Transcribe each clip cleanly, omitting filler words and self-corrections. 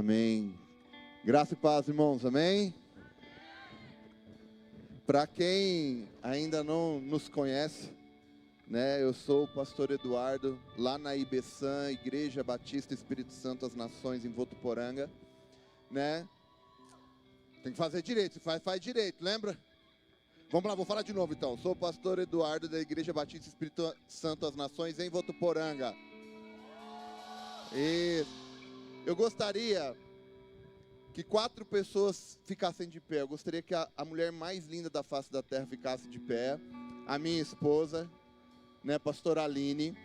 Amém. Graça e paz, irmãos. Amém. Para quem ainda não nos conhece, né? Eu sou o pastor Eduardo, lá na IBSAN, Igreja Batista Espírito Santo das Nações, em Votuporanga, né? Tem que fazer direito, faz direito, lembra? Vamos lá, vou falar de novo então. Sou o pastor Eduardo da Igreja Batista Espírito Santo das Nações, em Votuporanga. Isso. Eu gostaria que 4 pessoas ficassem de pé. Eu gostaria que a mulher mais linda da face da terra ficasse de pé. A minha esposa, né, pastora Aline.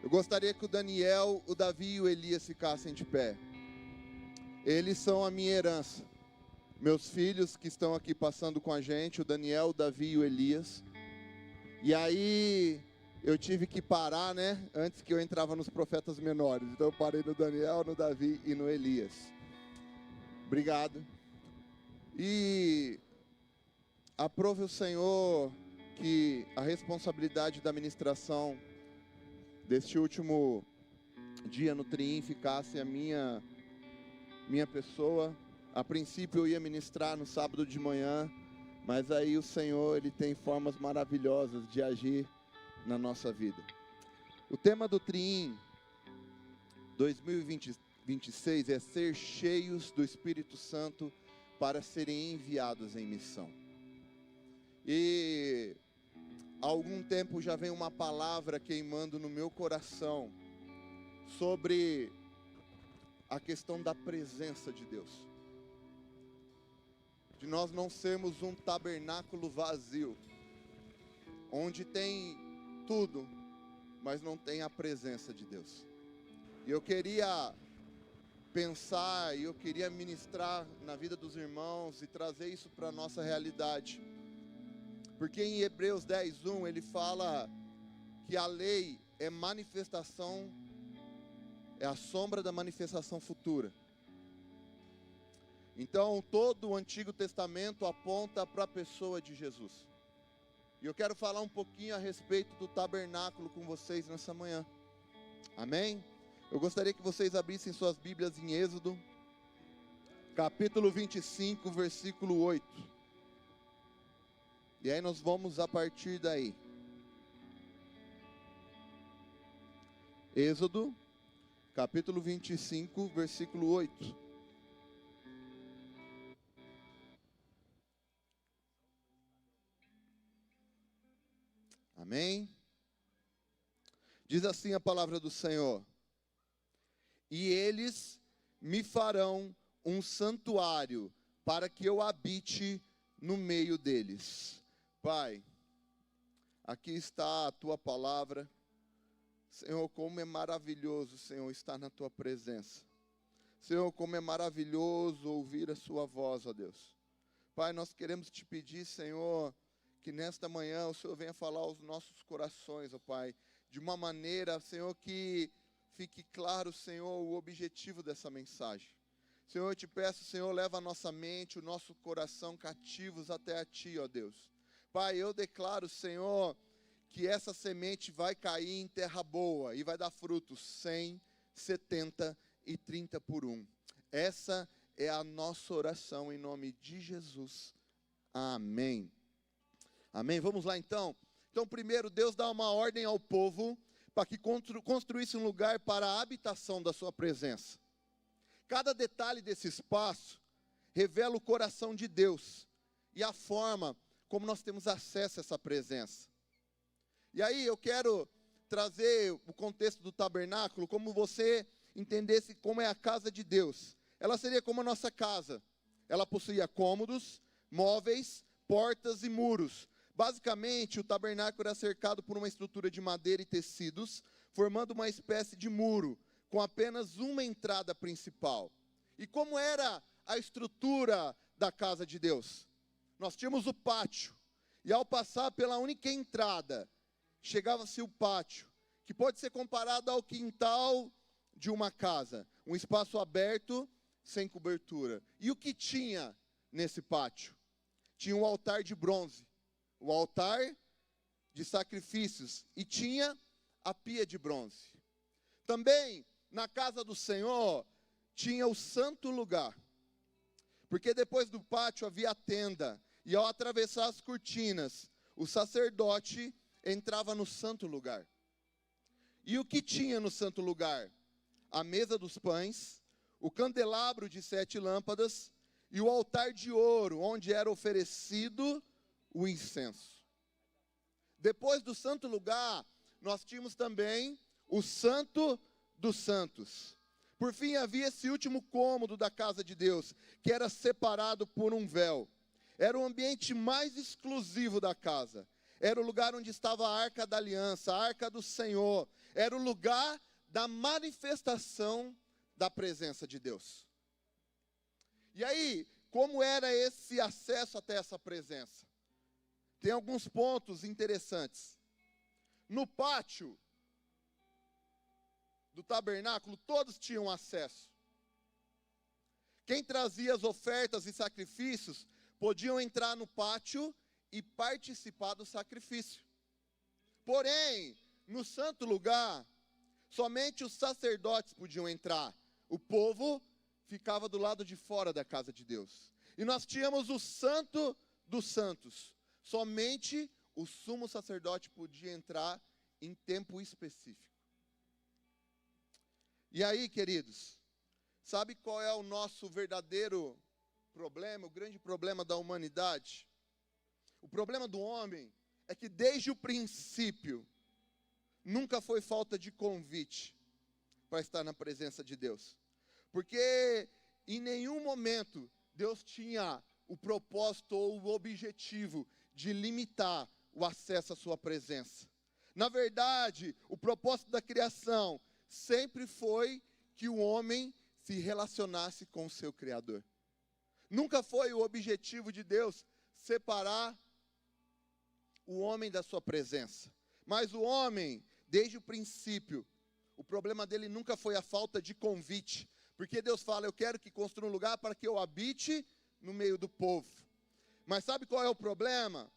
Eu gostaria que o Daniel, o Davi e o Elias ficassem de pé. Eles são a minha herança. Meus filhos que estão aqui passando com a gente, o Daniel, o Davi e o Elias. E aí eu tive que parar, né, antes que eu entrava nos profetas menores. Então eu parei no Daniel, no Davi e no Elias. Obrigado. E aprove o Senhor que a responsabilidade da ministração deste último dia no Triim ficasse a minha pessoa. A princípio eu ia ministrar no sábado de manhã, mas aí o Senhor, Ele tem formas maravilhosas de agir na nossa vida. O tema do Triim 2026 é ser cheios do Espírito Santo para serem enviados em missão. E há algum tempo já vem uma palavra queimando no meu coração sobre a questão da presença de Deus. De nós não sermos um tabernáculo vazio, onde tem tudo, mas não tem a presença de Deus. E eu queria pensar, e eu queria ministrar na vida dos irmãos e trazer isso para a nossa realidade. Porque em Hebreus 10:1 ele fala que a lei é manifestação, é a sombra da manifestação futura. Então todo o Antigo Testamento aponta para a pessoa de Jesus. E eu quero falar um pouquinho a respeito do tabernáculo com vocês nessa manhã. Amém? Eu gostaria que vocês abrissem suas Bíblias em Êxodo, capítulo 25, versículo 8. E aí nós vamos a partir daí. Êxodo, capítulo 25, versículo 8. Amém? Diz assim a palavra do Senhor: e eles me farão um santuário para que eu habite no meio deles. Pai, aqui está a tua palavra. Senhor, como é maravilhoso, Senhor, estar na tua presença. Senhor, como é maravilhoso ouvir a sua voz, ó Deus. Pai, nós queremos te pedir, Senhor, que nesta manhã o Senhor venha falar aos nossos corações, ó Pai, de uma maneira, Senhor, que fique claro, Senhor, o objetivo dessa mensagem. Senhor, eu te peço, Senhor, leva a nossa mente, o nosso coração cativos até a Ti, ó Deus. Pai, eu declaro, Senhor, que essa semente vai cair em terra boa e vai dar frutos 100, 70 e 30 por 1. Essa é a nossa oração em nome de Jesus. Amém. Amém? Vamos lá então. Então primeiro Deus dá uma ordem ao povo para que construísse um lugar para a habitação da sua presença. Cada detalhe desse espaço revela o coração de Deus e a forma como nós temos acesso a essa presença. E aí eu quero trazer o contexto do tabernáculo, como você entendesse como é a casa de Deus. Ela seria como a nossa casa. Ela possuía cômodos, móveis, portas e muros. Basicamente, o tabernáculo era cercado por uma estrutura de madeira e tecidos, formando uma espécie de muro, com apenas uma entrada principal. E como era a estrutura da casa de Deus? Nós tínhamos o pátio, e ao passar pela única entrada, chegava-se o pátio, que pode ser comparado ao quintal de uma casa, um espaço aberto, sem cobertura. E o que tinha nesse pátio? Tinha um altar de bronze, o altar de sacrifícios, e tinha a pia de bronze. Também, na casa do Senhor, tinha o santo lugar. Porque depois do pátio havia a tenda, e ao atravessar as cortinas, o sacerdote entrava no santo lugar. E o que tinha no santo lugar? A mesa dos pães, o candelabro de 7 lâmpadas e o altar de ouro, onde era oferecido o incenso. Depois do santo lugar, nós tínhamos também o santo dos santos. Por fim, havia esse último cômodo da casa de Deus, que era separado por um véu. Era o ambiente mais exclusivo da casa. Era o lugar onde estava a arca da aliança, a arca do Senhor. Era o lugar da manifestação da presença de Deus. E aí, como era esse acesso até essa presença? Tem alguns pontos interessantes. No pátio do tabernáculo, todos tinham acesso. Quem trazia as ofertas e sacrifícios, podiam entrar no pátio e participar do sacrifício. Porém, no santo lugar, somente os sacerdotes podiam entrar. O povo ficava do lado de fora da casa de Deus. E nós tínhamos o santo dos santos. Somente o sumo sacerdote podia entrar em tempo específico. E aí, queridos, sabe qual é o nosso verdadeiro problema, o grande problema da humanidade? O problema do homem é que desde o princípio, nunca foi falta de convite para estar na presença de Deus. Porque em nenhum momento Deus tinha o propósito ou o objetivo de limitar o acesso à sua presença. Na verdade, o propósito da criação sempre foi que o homem se relacionasse com o seu Criador. Nunca foi o objetivo de Deus separar o homem da sua presença. Mas o homem, desde o princípio, o problema dele nunca foi a falta de convite. Porque Deus fala, eu quero que construa um lugar para que eu habite no meio do povo. Mas sabe qual é o problema?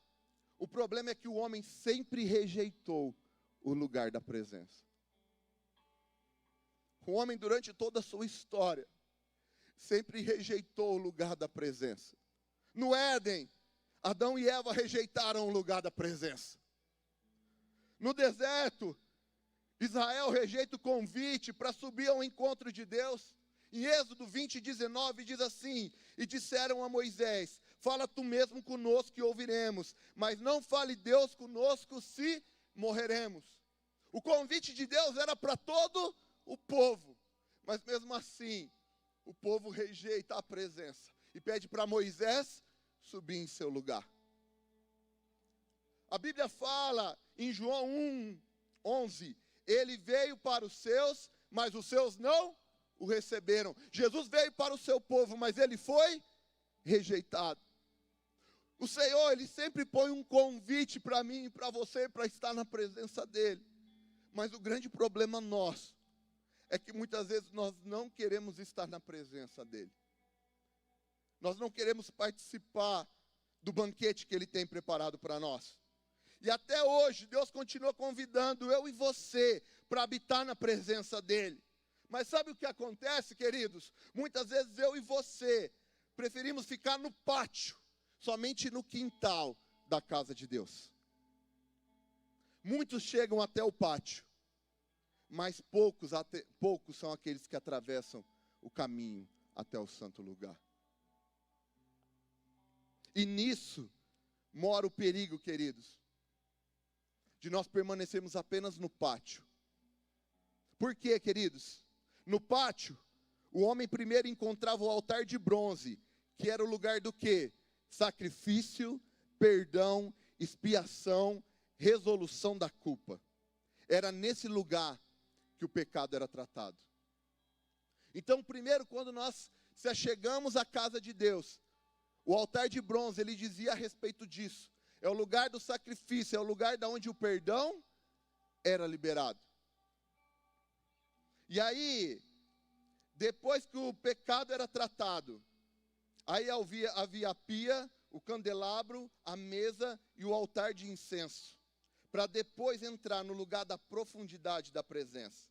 O problema é que o homem sempre rejeitou o lugar da presença. O homem, durante toda a sua história, sempre rejeitou o lugar da presença. No Éden, Adão e Eva rejeitaram o lugar da presença. No deserto, Israel rejeita o convite para subir ao encontro de Deus. Em Êxodo 20:19 diz assim, e disseram a Moisés, fala tu mesmo conosco e ouviremos, mas não fale Deus conosco se morreremos. O convite de Deus era para todo o povo, mas mesmo assim, o povo rejeita a presença e pede para Moisés subir em seu lugar. A Bíblia fala em João 1:11, ele veio para os seus, mas os seus não o receberam. Jesus veio para o seu povo, mas ele foi rejeitado. O Senhor, ele sempre põe um convite para mim e para você, para estar na presença dele. Mas o grande problema nosso é que muitas vezes nós não queremos estar na presença dele. Nós não queremos participar do banquete que ele tem preparado para nós. E até hoje, Deus continua convidando eu e você para habitar na presença dele. Mas sabe o que acontece, queridos? Muitas vezes eu e você preferimos ficar no pátio, somente no quintal da casa de Deus. Muitos chegam até o pátio, mas poucos são aqueles que atravessam o caminho até o santo lugar. E nisso mora o perigo, queridos, de nós permanecermos apenas no pátio. Por quê, queridos? No pátio, o homem primeiro encontrava o altar de bronze, que era o lugar do quê? Sacrifício, perdão, expiação, resolução da culpa. Era nesse lugar que o pecado era tratado. Então, primeiro, quando nós se achegamos à casa de Deus, o altar de bronze, ele dizia a respeito disso. É o lugar do sacrifício, é o lugar da onde o perdão era liberado. E aí, depois que o pecado era tratado, aí havia a pia, o candelabro, a mesa e o altar de incenso, para depois entrar no lugar da profundidade da presença.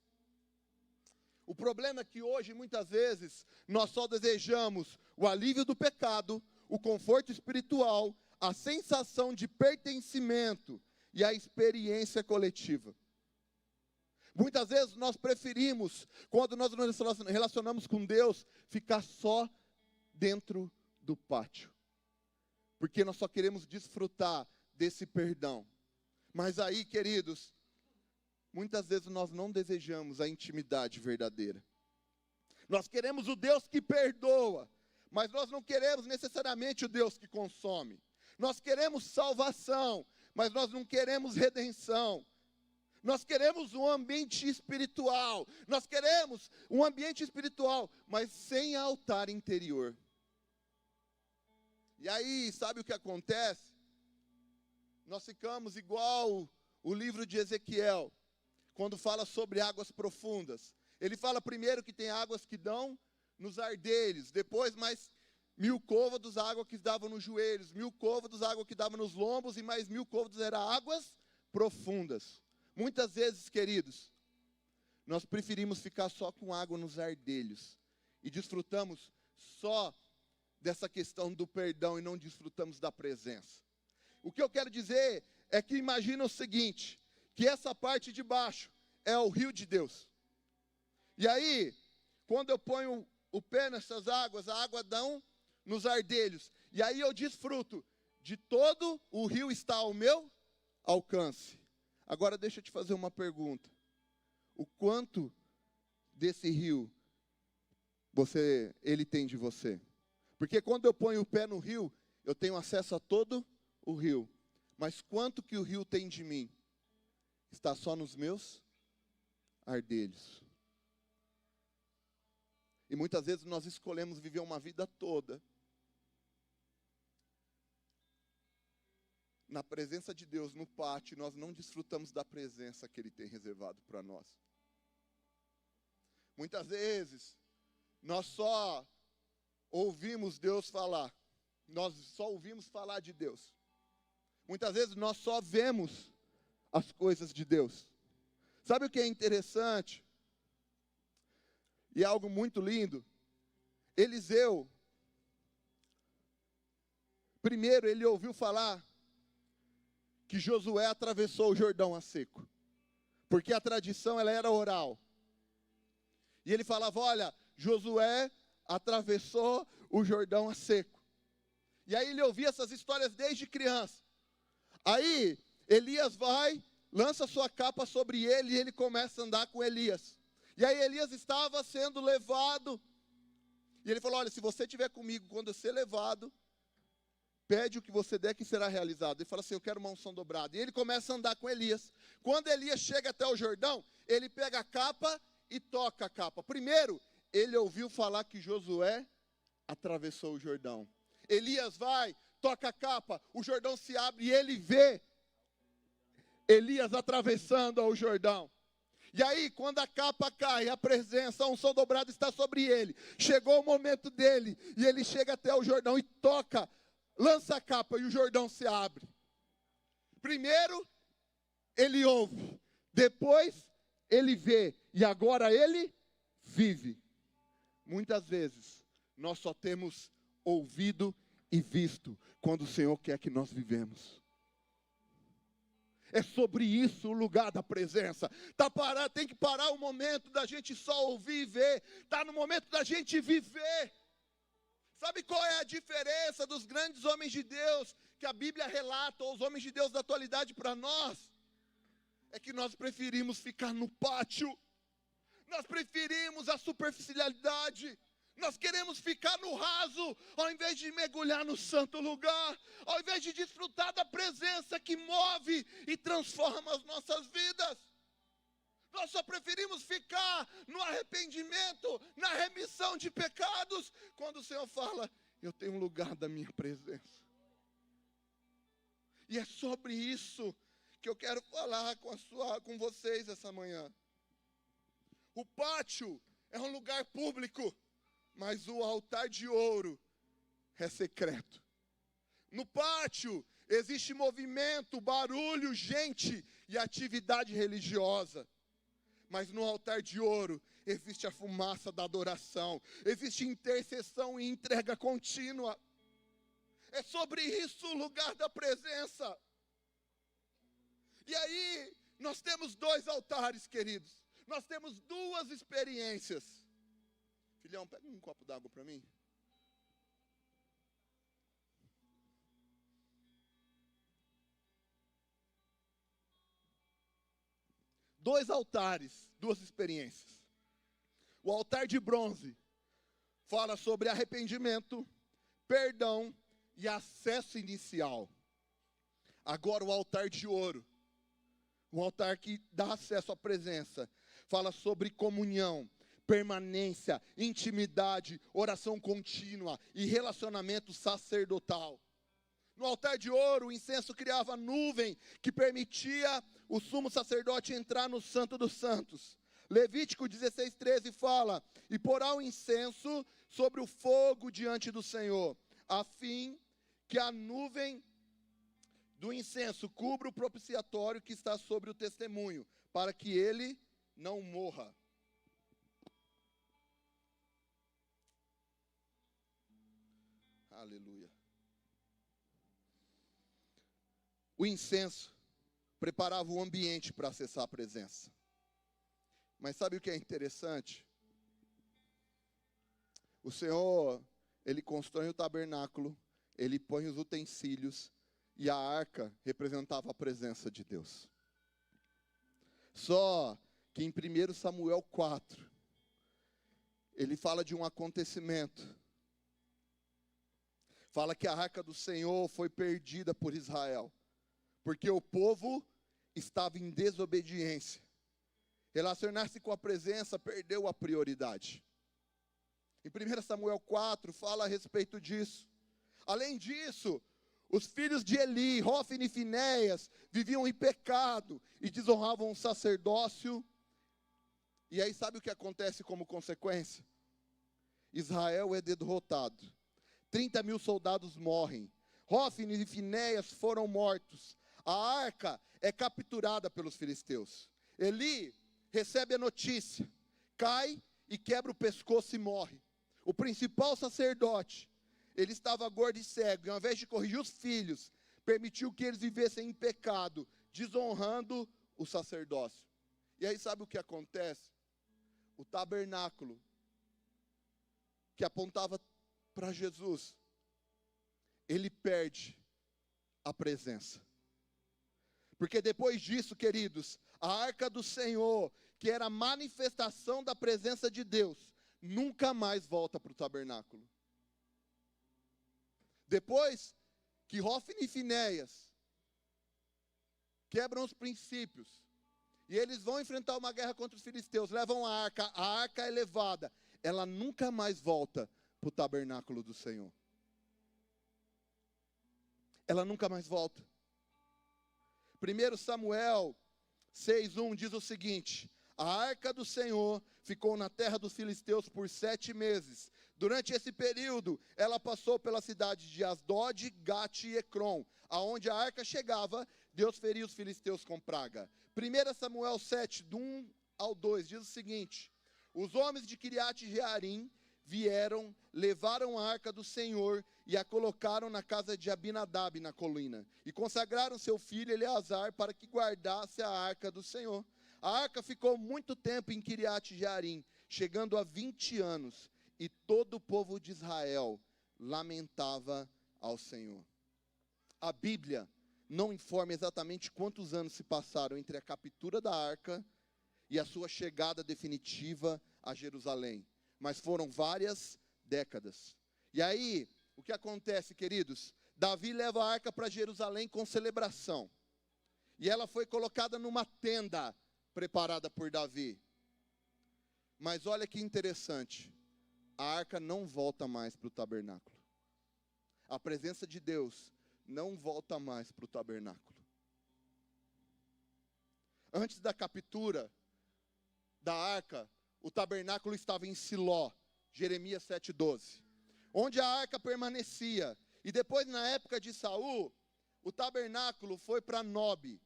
O problema é que hoje, muitas vezes, nós só desejamos o alívio do pecado, o conforto espiritual, a sensação de pertencimento e a experiência coletiva. Muitas vezes nós preferimos, quando nós nos relacionamos com Deus, ficar só dentro do pátio. Porque nós só queremos desfrutar desse perdão. Mas aí, queridos, muitas vezes nós não desejamos a intimidade verdadeira. Nós queremos o Deus que perdoa, mas nós não queremos necessariamente o Deus que consome. Nós queremos salvação, mas nós não queremos redenção. Nós queremos um ambiente espiritual. Nós queremos um ambiente espiritual, mas sem altar interior. E aí, sabe o que acontece? Nós ficamos igual o livro de Ezequiel, quando fala sobre águas profundas. Ele fala primeiro que tem águas que dão nos ardelhos, depois mais 1000 côvados, água que dava nos joelhos, 1000 côvados, água que dava nos lombos, e mais 1000 côvados era águas profundas. Muitas vezes, queridos, nós preferimos ficar só com água nos ardelhos, e desfrutamos só dessa questão do perdão, e não desfrutamos da presença. O que eu quero dizer é que imagina o seguinte, que essa parte de baixo é o rio de Deus. E aí, quando eu ponho o pé nessas águas, a água dá nos ardelhos. E aí eu desfruto de todo o rio está ao meu alcance. Agora deixa eu te fazer uma pergunta. O quanto desse rio ele tem de você? Porque quando eu ponho o pé no rio, eu tenho acesso a todo o rio. Mas quanto que o rio tem de mim? Está só nos meus ardelhos. E muitas vezes nós escolhemos viver uma vida toda na presença de Deus, no pátio, e nós não desfrutamos da presença que Ele tem reservado para nós. Muitas vezes, nós só ouvimos Deus falar, nós só ouvimos falar de Deus. Muitas vezes, nós só vemos as coisas de Deus. Sabe o que é interessante? E é algo muito lindo. Eliseu, primeiro ele ouviu falar que Josué atravessou o Jordão a seco. Porque a tradição ela era oral. E ele falava, olha, Josué atravessou o Jordão a seco. E aí ele ouvia essas histórias desde criança. Aí Elias vai, lança sua capa sobre ele e ele começa a andar com Elias. E aí Elias estava sendo levado. E ele falou, olha, se você estiver comigo quando eu ser levado, pede o que você der que será realizado. Ele fala assim, eu quero uma unção dobrada. E ele começa a andar com Elias. Quando Elias chega até o Jordão, ele pega a capa e toca a capa. Primeiro, ele ouviu falar que Josué atravessou o Jordão. Elias vai, toca a capa, o Jordão se abre e ele vê Elias atravessando o Jordão. E aí, quando a capa cai, a presença, a unção dobrada está sobre ele. Chegou o momento dele, e ele chega até o Jordão e toca, lança a capa e o Jordão se abre. Primeiro, ele ouve. Depois, ele vê. E agora ele vive. Muitas vezes, nós só temos ouvido e visto quando o Senhor quer que nós vivemos. É sobre isso o lugar da presença. Tem que parar o momento da gente só ouvir e ver. Está no momento da gente viver. Sabe qual é a diferença dos grandes homens de Deus que a Bíblia relata, ou os homens de Deus da atualidade para nós? É que nós preferimos ficar no pátio. Nós preferimos a superficialidade. Nós queremos ficar no raso, ao invés de mergulhar no santo lugar, ao invés de desfrutar da presença que move e transforma as nossas vidas. Nós só preferimos ficar no arrependimento, na remissão de pecados, quando o Senhor fala, eu tenho um lugar da minha presença. E é sobre isso que eu quero falar com vocês essa manhã. O pátio é um lugar público, mas o altar de ouro é secreto. No pátio existe movimento, barulho, gente e atividade religiosa. Mas no altar de ouro existe a fumaça da adoração, existe intercessão e entrega contínua. É sobre isso o lugar da presença. E aí, nós temos 2 altares, queridos. Nós temos 2 experiências. Filhão, pega um copo d'água para mim. Dois altares, 2 experiências. O altar de bronze fala sobre arrependimento, perdão e acesso inicial. Agora o altar de ouro, o altar que dá acesso à presença, fala sobre comunhão, permanência, intimidade, oração contínua e relacionamento sacerdotal. No altar de ouro, o incenso criava nuvem que permitia o sumo sacerdote entrar no Santo dos Santos. Levítico 16:13 fala: e porá o incenso sobre o fogo diante do Senhor, a fim que a nuvem do incenso cubra o propiciatório que está sobre o testemunho, para que ele não morra. Aleluia. O incenso preparava o ambiente para acessar a presença. Mas sabe o que é interessante? O Senhor, Ele constrói o tabernáculo, Ele põe os utensílios, e a arca representava a presença de Deus. Só que em 1 Samuel 4, ele fala de um acontecimento. Fala que a arca do Senhor foi perdida por Israel, porque o povo estava em desobediência. Relacionar-se com a presença perdeu a prioridade. Em 1 Samuel 4 fala a respeito disso. Além disso, os filhos de Eli, Hofni e Finéias, viviam em pecado e desonravam o sacerdócio. E aí sabe o que acontece como consequência? Israel é derrotado. 30.000 soldados morrem. Hofni e Finéias foram mortos. A arca é capturada pelos filisteus. Eli recebe a notícia, cai e quebra o pescoço e morre. O principal sacerdote, ele estava gordo e cego, e ao invés de corrigir os filhos, permitiu que eles vivessem em pecado, desonrando o sacerdócio. E aí sabe o que acontece? O tabernáculo, que apontava para Jesus, ele perde a presença. Porque depois disso, queridos, a arca do Senhor, que era a manifestação da presença de Deus, nunca mais volta para o tabernáculo. Depois que Hofni e Finéias quebram os princípios, e eles vão enfrentar uma guerra contra os filisteus, levam a arca é levada, ela nunca mais volta para o tabernáculo do Senhor. Ela nunca mais volta. 1 Samuel 6:1 diz o seguinte: a arca do Senhor ficou na terra dos filisteus por 7 meses. Durante esse período, ela passou pela cidade de Asdod, Gate e Ecrom. Aonde a arca chegava, Deus feria os filisteus com praga. 1 Samuel 7, do 1 ao 2, diz o seguinte: os homens de Kiriat Jearim vieram, levaram a arca do Senhor e a colocaram na casa de Abinadab na colina. E consagraram seu filho Eleazar para que guardasse a arca do Senhor. A arca ficou muito tempo em Kiriat Jearim, chegando a 20 anos. E todo o povo de Israel lamentava ao Senhor. A Bíblia não informa exatamente quantos anos se passaram entre a captura da arca e a sua chegada definitiva a Jerusalém. Mas foram várias décadas. E aí, o que acontece, queridos? Davi leva a arca para Jerusalém com celebração. E ela foi colocada numa tenda preparada por Davi. Mas olha que interessante. A arca não volta mais para o tabernáculo. A presença de Deus não volta mais para o tabernáculo. Antes da captura da arca, o tabernáculo estava em Siló, Jeremias 7:12, onde a arca permanecia. E depois, na época de Saul, o tabernáculo foi para Nob,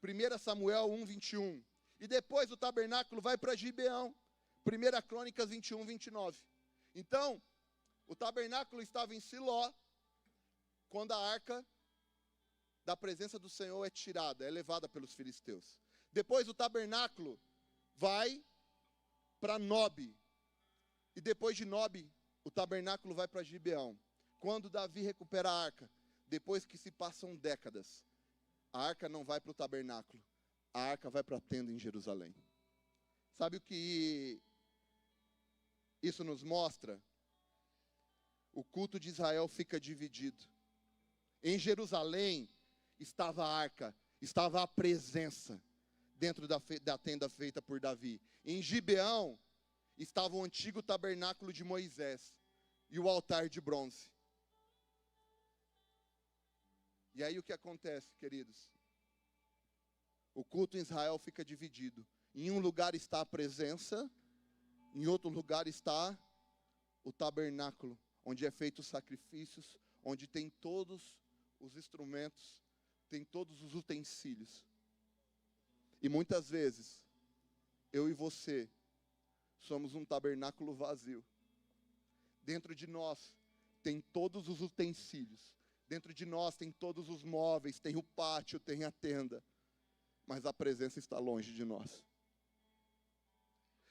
1 Samuel 1:21. E depois o tabernáculo vai para Gibeão. 1 Crônicas 21, 29. Então, o tabernáculo estava em Siló, quando a arca da presença do Senhor é tirada, é levada pelos filisteus. Depois o tabernáculo vai para Nobe. E depois de Nobe, o tabernáculo vai para Gibeão. Quando Davi recupera a arca, depois que se passam décadas, a arca não vai para o tabernáculo, a arca vai para a tenda em Jerusalém. Sabe o que isso nos mostra? O culto de Israel fica dividido. Em Jerusalém estava a arca, estava a presença dentro da tenda feita por Davi. Em Gibeão estava o antigo tabernáculo de Moisés e o altar de bronze. E aí o que acontece, queridos? O culto em Israel fica dividido. Em um lugar está a presença, em outro lugar está o tabernáculo, onde é feito os sacrifícios, onde tem todos os instrumentos, tem todos os utensílios. E muitas vezes, eu e você somos um tabernáculo vazio. Dentro de nós tem todos os utensílios. Dentro de nós tem todos os móveis, tem o pátio, tem a tenda. Mas a presença está longe de nós.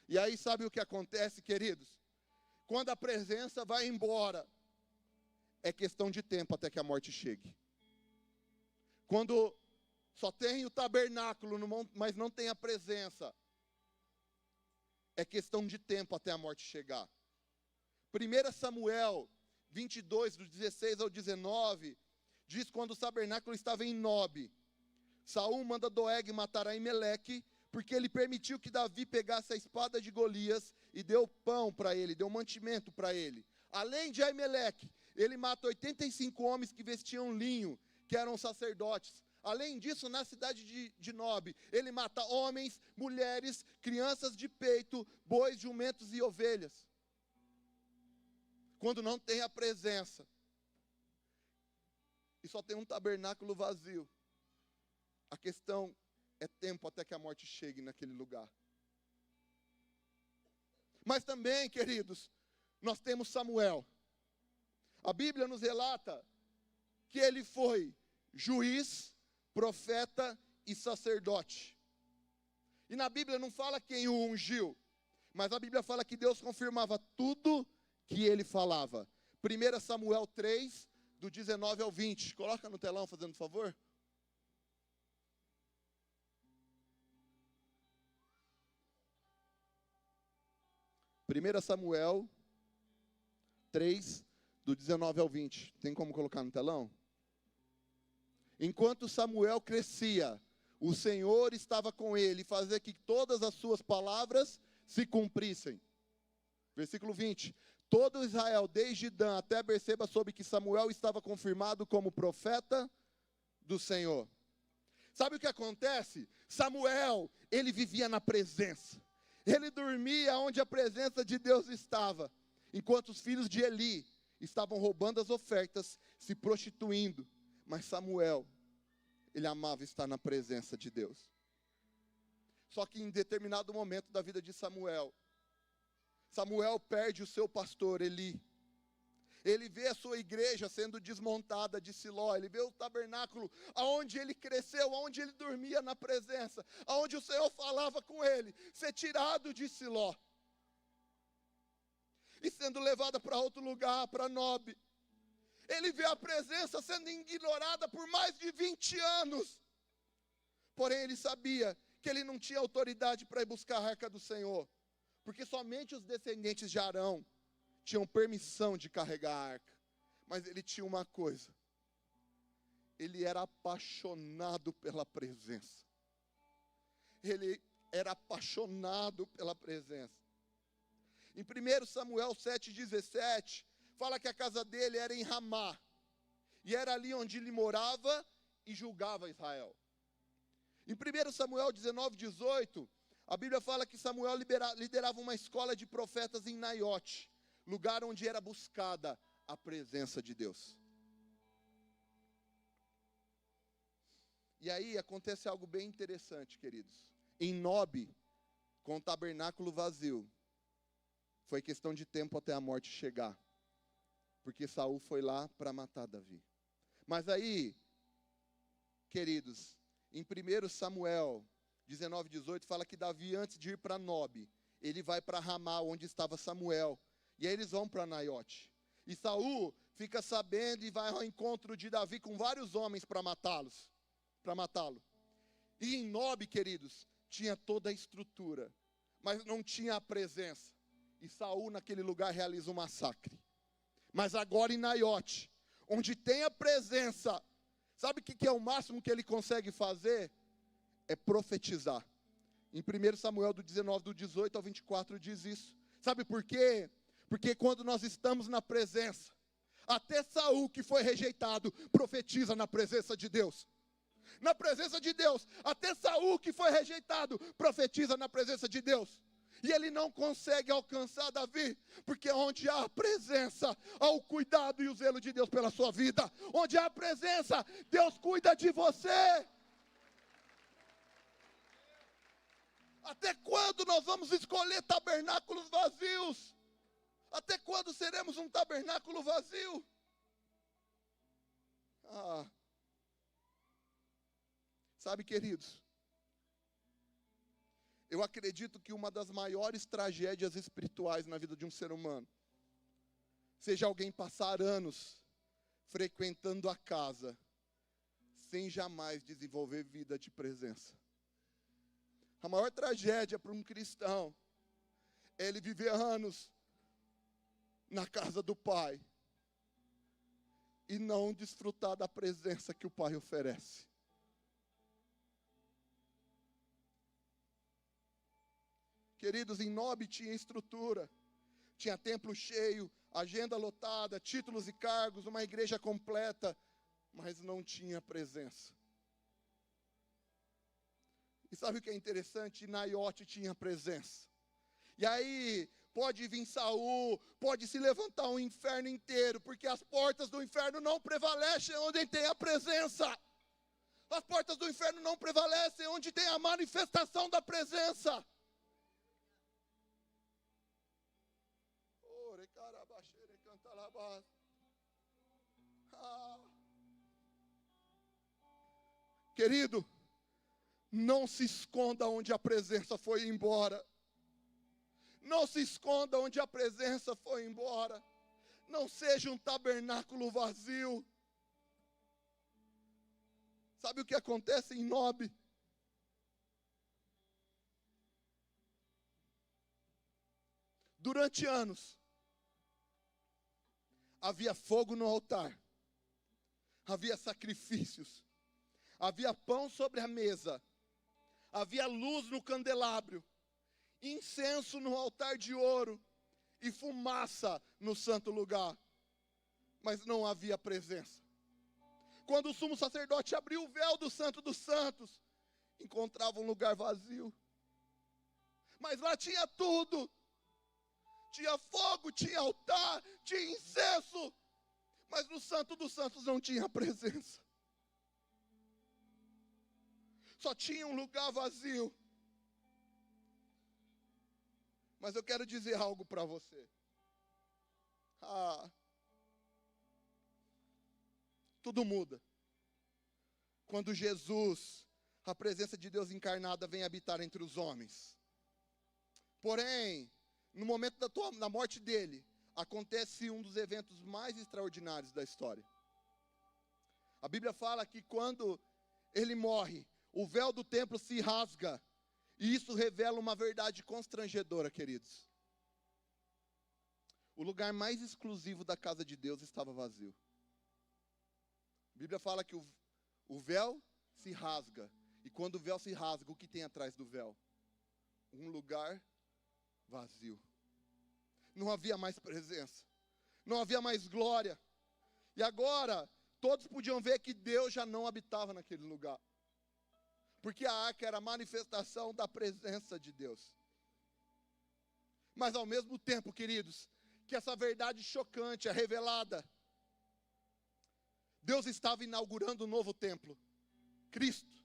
E aí sabe o que acontece, queridos? Quando a presença vai embora, é questão de tempo até que a morte chegue. Quando só tem o tabernáculo, mas não tem a presença, é questão de tempo até a morte chegar. 1 Samuel 22, do 16 ao 19, diz quando o tabernáculo estava em Nobe. Saul manda Doeg matar Aimeleque, porque ele permitiu que Davi pegasse a espada de Golias e deu pão para ele, deu mantimento para ele. Além de Aimeleque, ele mata 85 homens que vestiam linho, que eram sacerdotes. Além disso, na cidade de Nobe, ele mata homens, mulheres, crianças de peito, bois, jumentos e ovelhas. Quando não tem a presença, e só tem um tabernáculo vazio, a questão é tempo até que a morte chegue naquele lugar. Mas também, queridos, nós temos Samuel. A Bíblia nos relata que ele foi juiz, profeta e sacerdote. E na Bíblia não fala quem o ungiu, mas a Bíblia fala que Deus confirmava tudo que ele falava. 1 Samuel 3, do 19 ao 20. Coloca no telão, fazendo favor. Primeira Samuel 3, do 19 ao 20. Tem como colocar no telão? Enquanto Samuel crescia, o Senhor estava com ele, fazia que todas as suas palavras se cumprissem. Versículo 20. Todo Israel, desde Dan até Berseba, soube que Samuel estava confirmado como profeta do Senhor. Sabe o que acontece? Samuel, ele vivia na presença. Ele dormia onde a presença de Deus estava. Enquanto os filhos de Eli estavam roubando as ofertas, se prostituindo. Mas Samuel, ele amava estar na presença de Deus. Só que em determinado momento da vida de Samuel, Samuel perde o seu pastor Eli. Ele vê a sua igreja sendo desmontada de Siló. Ele vê o tabernáculo aonde ele cresceu, aonde ele dormia na presença, aonde o Senhor falava com ele, ser tirado de Siló e sendo levado para outro lugar, para Nobe. Ele vê a presença sendo ignorada por mais de 20 anos. Porém, ele sabia que ele não tinha autoridade para ir buscar a arca do Senhor, porque somente os descendentes de Arão tinham permissão de carregar a arca. Mas ele tinha uma coisa: ele era apaixonado pela presença. Ele era apaixonado pela presença. Em 1 Samuel 7,17, fala que a casa dele era em Ramá, e era ali onde ele morava e julgava Israel. Em 1 Samuel 19,18, a Bíblia fala que Samuel liderava uma escola de profetas em Naiote, lugar onde era buscada a presença de Deus. E aí acontece algo bem interessante, queridos. Em Nob, com o tabernáculo vazio, foi questão de tempo até a morte chegar. Porque Saul foi lá para matar Davi. Mas aí, queridos, em 1 Samuel 19:18, fala que Davi, antes de ir para Nob, ele vai para Ramá, onde estava Samuel. E aí eles vão para Naiote. E Saul fica sabendo e vai ao encontro de Davi com vários homens para matá-lo. E em Nob, queridos, tinha toda a estrutura, mas não tinha a presença. E Saul naquele lugar realiza um massacre. Mas agora em Naiote, onde tem a presença, sabe o que é o máximo que ele consegue fazer? É profetizar. Em 1 Samuel do 19, do 18 ao 24 diz isso. Sabe por quê? Porque quando nós estamos na presença, até Saul, que foi rejeitado, profetiza na presença de Deus. Na presença de Deus, até Saul, que foi rejeitado, profetiza na presença de Deus. E ele não consegue alcançar Davi, porque onde há a presença, há o cuidado e o zelo de Deus pela sua vida. Onde há a presença, Deus cuida de você. Até quando nós vamos escolher tabernáculos vazios? Até quando seremos um tabernáculo vazio? Sabe, queridos, eu acredito que uma das maiores tragédias espirituais na vida de um ser humano seja alguém passar anos frequentando a casa sem jamais desenvolver vida de presença. A maior tragédia para um cristão é ele viver anos na casa do Pai e não desfrutar da presença que o Pai oferece. Queridos, em Nob tinha estrutura, tinha templo cheio, agenda lotada, títulos e cargos, uma igreja completa, mas não tinha presença. E sabe o que é interessante? Naiote tinha presença. E aí, pode vir Saul, pode se levantar um inferno inteiro, porque as portas do inferno não prevalecem onde tem a presença. As portas do inferno não prevalecem onde tem a manifestação da presença. Querido, não se esconda onde a presença foi embora. Não se esconda onde a presença foi embora. Não seja um tabernáculo vazio. Sabe o que acontece em Nob? Durante anos, havia fogo no altar, havia sacrifícios, havia pão sobre a mesa, havia luz no candelabro, incenso no altar de ouro e fumaça no santo lugar, mas não havia presença. Quando o sumo sacerdote abriu o véu do Santo dos Santos, encontrava um lugar vazio, mas lá tinha tudo. Tinha fogo, tinha altar, tinha incenso, mas no Santo dos Santos não tinha presença. Só tinha um lugar vazio. Mas eu quero dizer algo para você. Tudo muda quando Jesus, a presença de Deus encarnada, vem habitar entre os homens. Porém, no momento da morte dele, acontece um dos eventos mais extraordinários da história. A Bíblia fala que quando ele morre, o véu do templo se rasga. E isso revela uma verdade constrangedora, queridos. O lugar mais exclusivo da casa de Deus estava vazio. A Bíblia fala que o véu se rasga. E quando o véu se rasga, o que tem atrás do véu? Um lugar vazio. Não havia mais presença. Não havia mais glória. E agora, todos podiam ver que Deus já não habitava naquele lugar. Porque a arca era a manifestação da presença de Deus. Mas ao mesmo tempo, queridos, que essa verdade chocante é revelada, Deus estava inaugurando um novo templo, Cristo.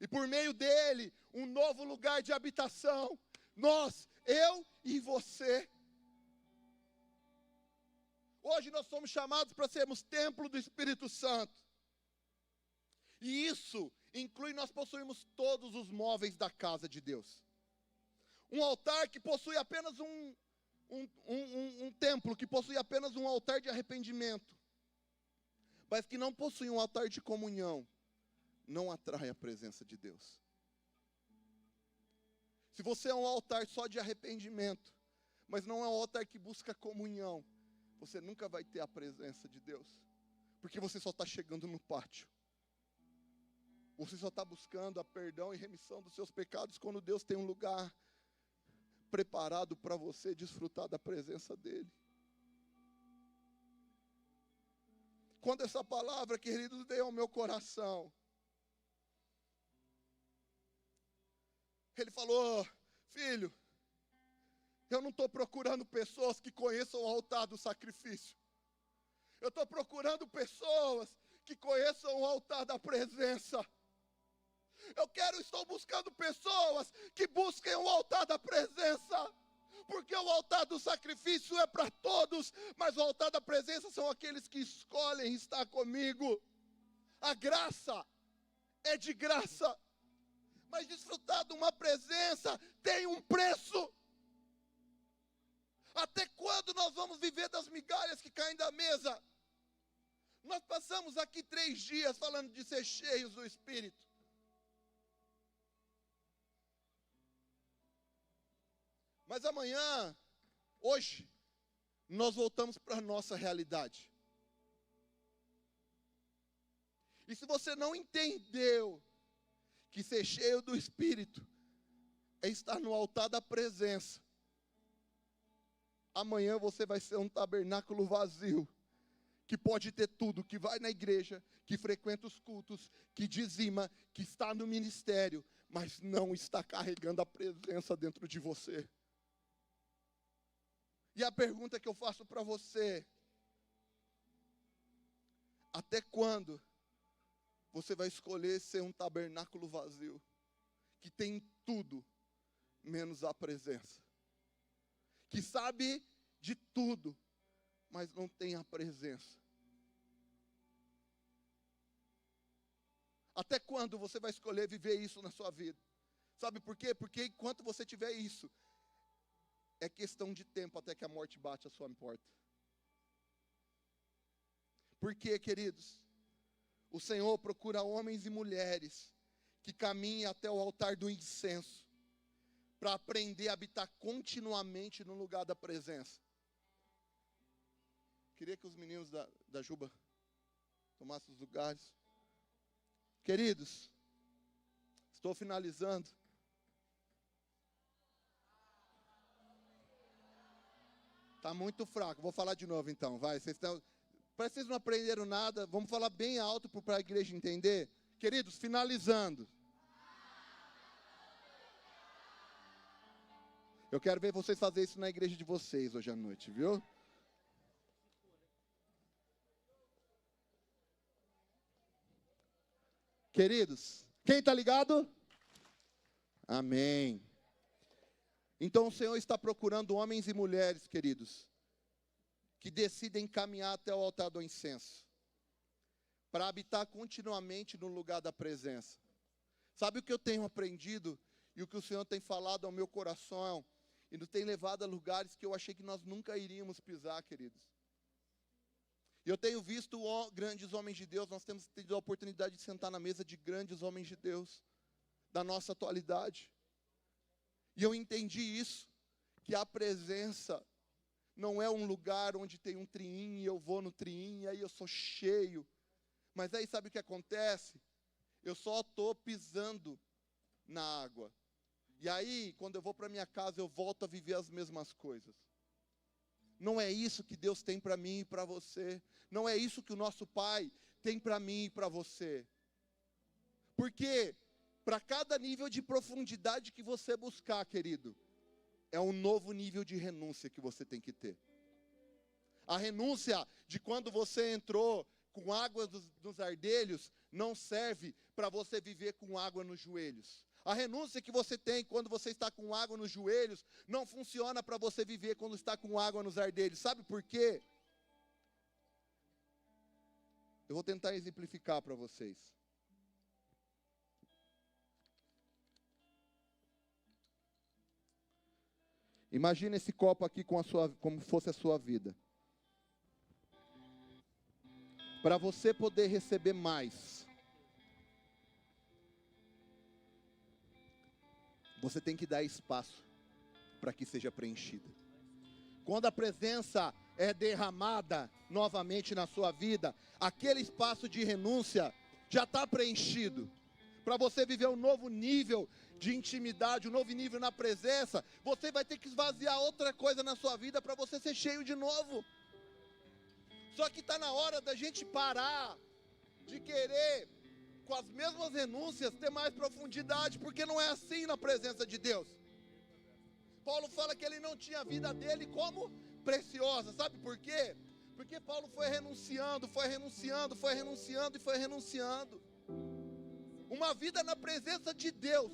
E por meio dele, um novo lugar de habitação. Nós, eu e você. Hoje nós somos chamados para sermos templo do Espírito Santo. E isso inclui nós possuirmos todos os móveis da casa de Deus. Um altar que possui apenas um templo, que possui apenas um altar de arrependimento, mas que não possui um altar de comunhão, não atrai a presença de Deus. Se você é um altar só de arrependimento, mas não é um altar que busca comunhão, você nunca vai ter a presença de Deus, porque você só está chegando no pátio. Você só está buscando a perdão e remissão dos seus pecados, quando Deus tem um lugar preparado para você desfrutar da presença dEle. Quando essa palavra, queridos, veio ao meu coração, Ele falou: filho, eu não estou procurando pessoas que conheçam o altar do sacrifício. Eu estou procurando pessoas que conheçam o altar da presença. Estou buscando pessoas que busquem o altar da presença. Porque o altar do sacrifício é para todos, mas o altar da presença são aqueles que escolhem estar comigo. A graça é de graça, mas desfrutar de uma presença tem um preço. Até quando nós vamos viver das migalhas que caem da mesa? Nós passamos aqui 3 dias falando de ser cheios do Espírito. Mas amanhã, hoje, nós voltamos para a nossa realidade. E se você não entendeu que ser cheio do Espírito é estar no altar da presença, amanhã você vai ser um tabernáculo vazio, que pode ter tudo, que vai na igreja, que frequenta os cultos, que dizima, que está no ministério, mas não está carregando a presença dentro de você. E a pergunta que eu faço para você: até quando você vai escolher ser um tabernáculo vazio, que tem tudo, menos a presença? Que sabe de tudo, mas não tem a presença. Até quando você vai escolher viver isso na sua vida? Sabe por quê? Porque enquanto você tiver isso, é questão de tempo até que a morte bate a sua porta. Por quê, queridos? O Senhor procura homens e mulheres que caminhem até o altar do incenso, para aprender a habitar continuamente no lugar da presença. Queria que os meninos da Juba tomassem os lugares. Queridos, estou finalizando. Está muito fraco, vou falar de novo então, vai. Parece que vocês não aprenderam nada, vamos falar bem alto para a igreja entender. Queridos, finalizando. Eu quero ver vocês fazerem isso na igreja de vocês hoje à noite, viu? Queridos, quem está ligado? Amém. Então o Senhor está procurando homens e mulheres, queridos, que decidem caminhar até o altar do incenso, para habitar continuamente no lugar da presença. Sabe o que eu tenho aprendido e o que o Senhor tem falado ao meu coração e nos tem levado a lugares que eu achei que nós nunca iríamos pisar, queridos? E eu tenho visto grandes homens de Deus, nós temos tido a oportunidade de sentar na mesa de grandes homens de Deus, da nossa atualidade. E eu entendi isso, que a presença não é um lugar onde tem um triinho e eu vou no triinho e aí eu sou cheio. Mas aí sabe o que acontece? Eu só estou pisando na água. E aí, quando eu vou para minha casa, eu volto a viver as mesmas coisas. Não é isso que Deus tem para mim e para você. Não é isso que o nosso Pai tem para mim e para você. Porque para cada nível de profundidade que você buscar, querido, é um novo nível de renúncia que você tem que ter. A renúncia de quando você entrou com água dos ardelhos não serve para você viver com água nos joelhos. A renúncia que você tem quando você está com água nos joelhos não funciona para você viver quando está com água nos ardelhos. Sabe por quê? Eu vou tentar exemplificar para vocês. Imagina esse copo aqui como fosse a sua vida. Para você poder receber mais, você tem que dar espaço para que seja preenchida. Quando a presença é derramada novamente na sua vida, aquele espaço de renúncia já está preenchido. Para você viver um novo nível de intimidade, um novo nível na presença, você vai ter que esvaziar outra coisa na sua vida para você ser cheio de novo. Só que está na hora da gente parar de querer, com as mesmas renúncias, ter mais profundidade, porque não é assim na presença de Deus. Paulo fala que ele não tinha a vida dele como preciosa, sabe por quê? Porque Paulo foi renunciando, foi renunciando, foi renunciando e foi renunciando. Uma vida na presença de Deus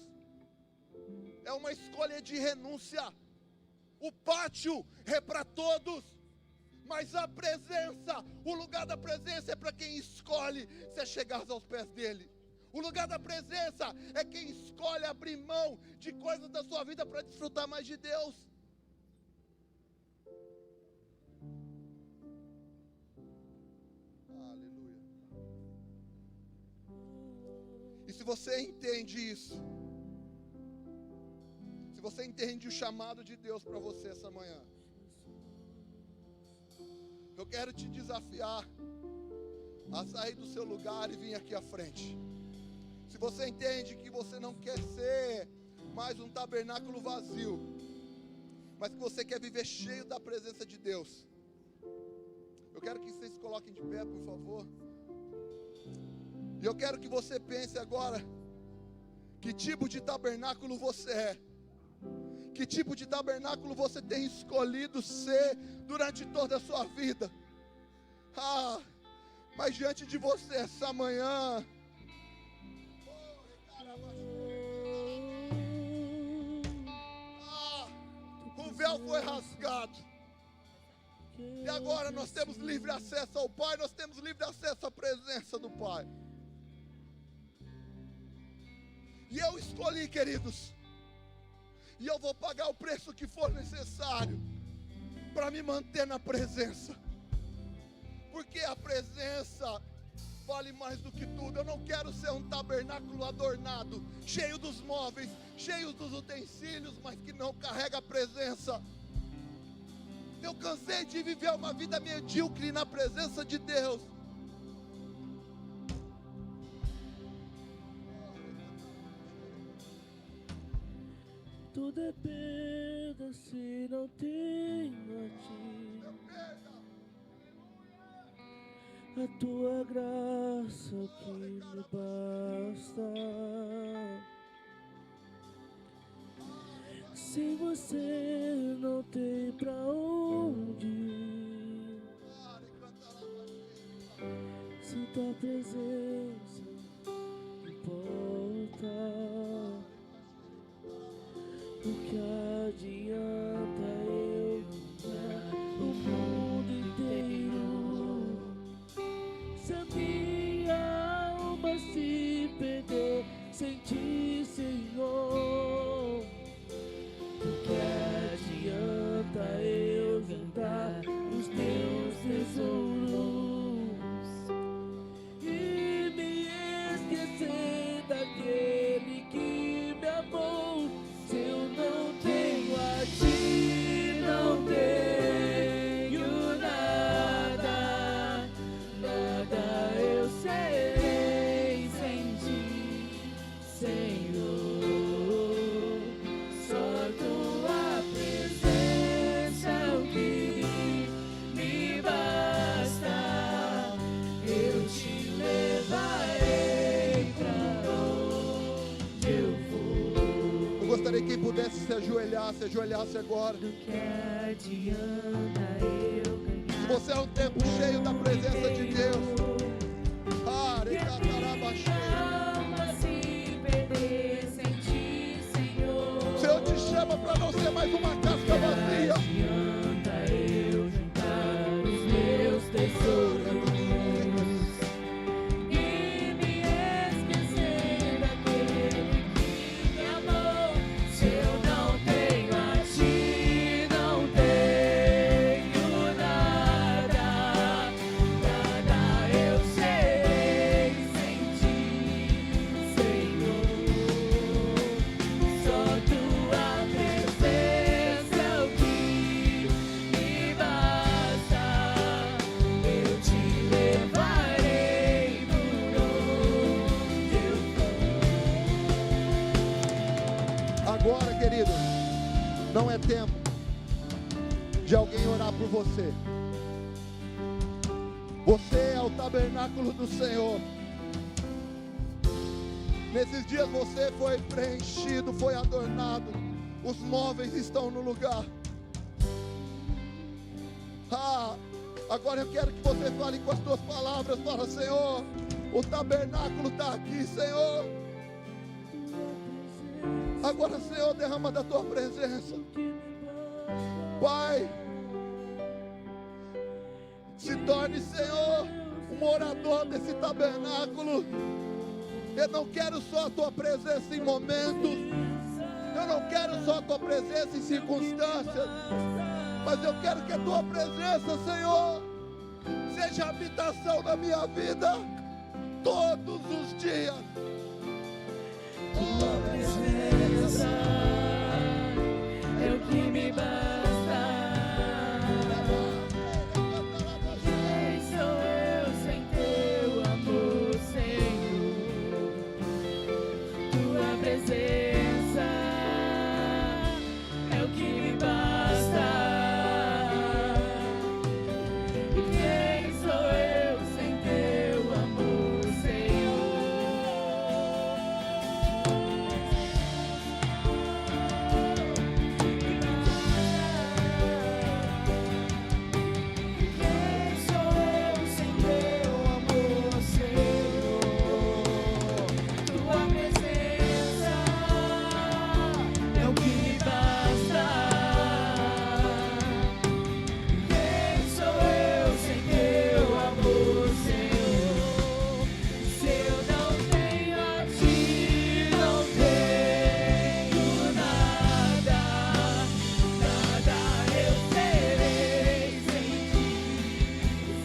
é uma escolha de renúncia. O pátio é para todos, mas a presença, o lugar da presença é para quem escolhe se chegar aos pés dele. O lugar da presença é quem escolhe abrir mão de coisas da sua vida para desfrutar mais de Deus. Aleluia. E se você entende isso, se você entende o chamado de Deus para você essa manhã, eu quero te desafiar a sair do seu lugar e vir aqui à frente. Se você entende que você não quer ser mais um tabernáculo vazio, mas que você quer viver cheio da presença de Deus, eu quero que vocês se coloquem de pé, por favor. E eu quero que você pense agora, que tipo de tabernáculo você é. Que tipo de tabernáculo você tem escolhido ser durante toda a sua vida. Mas diante de você essa manhã, o véu foi rasgado. E agora nós temos livre acesso ao Pai, nós temos livre acesso à presença do Pai. E eu escolhi, queridos, e eu vou pagar o preço que for necessário para me manter na presença. Porque a presença vale mais do que tudo. Eu não quero ser um tabernáculo adornado, cheio dos móveis, cheio dos utensílios, mas que não carrega a presença. Eu cansei de viver uma vida medíocre na presença de Deus. Tudo é perda se não tenho a ti. A tua graça é o que me basta. Sem você não tem pra onde ir. Sem tua presença importa. O que adianta eu dar o mundo inteiro se a minha alma se perder sem ti, Senhor? O que adianta eu juntar os teus tesouros e me esquecer daquele que me amou? Se eu não tenho a ti, não tenho nada, nada eu serei sem ti, Senhor. Só tua presença é o que me basta. Eu te levarei pra onde eu for. Eu gostaria que quem pudesse se ajoelhasse agora. Do que adianta eu ganhar? Se você é um tempo cheio da presença de Deus, alma se perder sem ti, Senhor. O Senhor te chama para não ser mais uma casca vazia. Adianta eu juntar os meus tesouros e me esquecer daquele que me amou. Se eu não tenho a ti, não tenho nada, nada eu serei sem ti, Senhor. Só tua presença é o que me basta. Eu te levarei por onde eu for. Agora, querido, não é tempo de alguém orar por você. Você é o tabernáculo do Senhor. Nesses dias você foi preenchido, foi adornado. Os móveis estão no lugar. Agora eu quero que você fale com as suas palavras. Fala, Senhor, o tabernáculo está aqui, Senhor. Agora, Senhor, derrama da tua presença. Pai, se torne, Senhor, um morador desse tabernáculo. Eu não quero só a tua presença em momentos. Eu não quero só a tua presença em circunstâncias. Mas eu quero que a tua presença, Senhor, seja a habitação da minha vida todos os dias. Tua presença é o que me basta. Quem sou eu sem teu amor, Senhor? Tua presença é o que me basta. Quem sou eu sem teu amor, Senhor? Quem sou eu sem teu amor, Senhor? Tua presença é o que me basta. Quem sou eu sem teu amor, Senhor? Se eu não tenho a ti, não tenho nada, nada eu serei sem ti,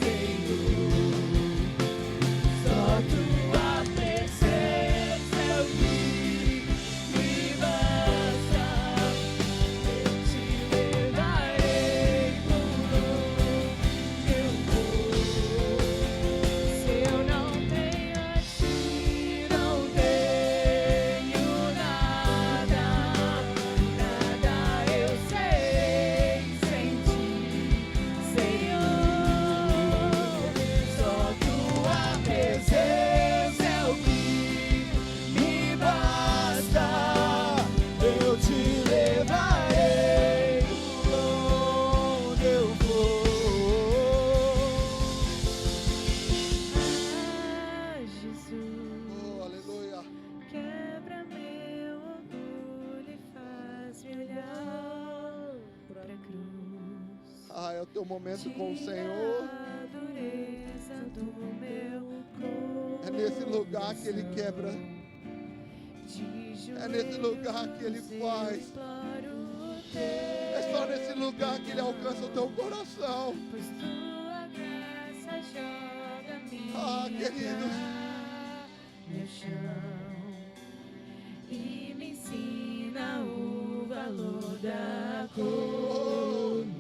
Senhor. Só tua presença é o que me basta. Eu te levarei por onde eu for. Se eu não tenho a ti, não tenho nada, nada eu serei sem ti, Senhor. Só tua presença é o que me basta. Eu te levarei por onde eu for. Ah, Jesus, Oh, aleluia. quebra meu orgulho e faz-me olhar pra cruz. É o teu momento com o Senhor. Tira a dureza do meu É nesse lugar que Ele quebra. É nesse lugar que Ele faz. É só nesse lugar que Ele alcança o teu coração. Pois tua graça joga queridos. meu chão e me ensina o valor da comunhão.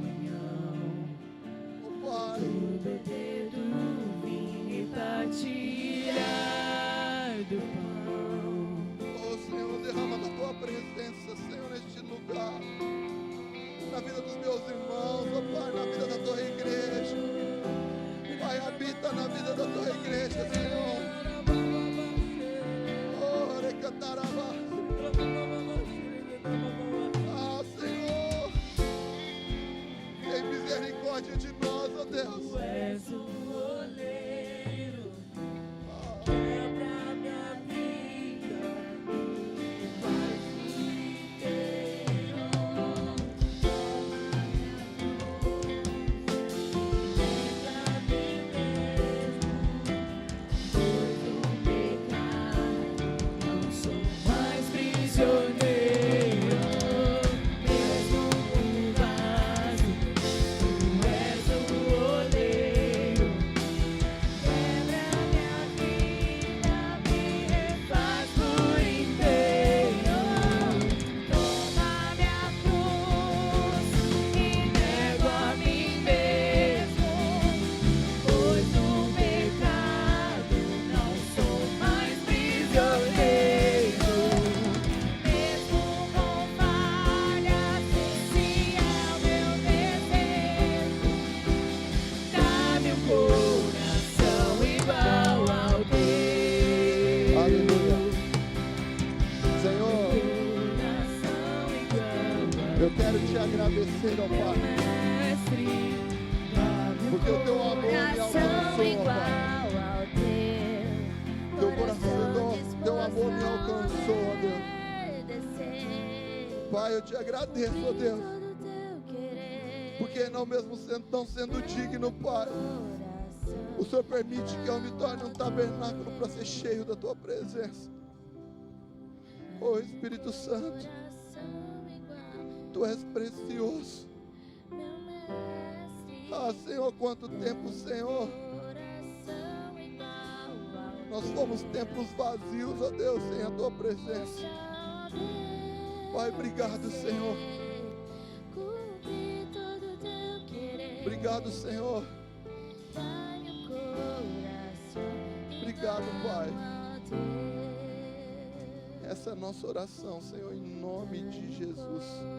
Oh, Pai. Beber do vinho e partilhar do pão. Oh, Senhor, derrama da tua presença, Senhor, neste lugar. Na vida dos meus irmãos, oh Pai, na vida da tua igreja. Pai, habita na vida da tua igreja, Senhor. Oh, recantarabá. Senhor. inteira, ó Pai. Mestre, Porque o teu amor me alcançou, ó Pai. Teu coração, teu amor me alcançou, ó Deus. Pai, eu te agradeço, ó Deus. Porque não mesmo não sendo digno, Pai, o Senhor permite que eu me torne um tabernáculo para ser cheio da tua presença. Oh Espírito Santo, tu és precioso. Ah, Senhor, quanto tempo, Senhor, nós fomos templos vazios, ó Deus, sem a tua presença. Pai, obrigado, Senhor. Obrigado, Senhor. Obrigado, Pai. Essa é a nossa oração, Senhor, em nome de Jesus.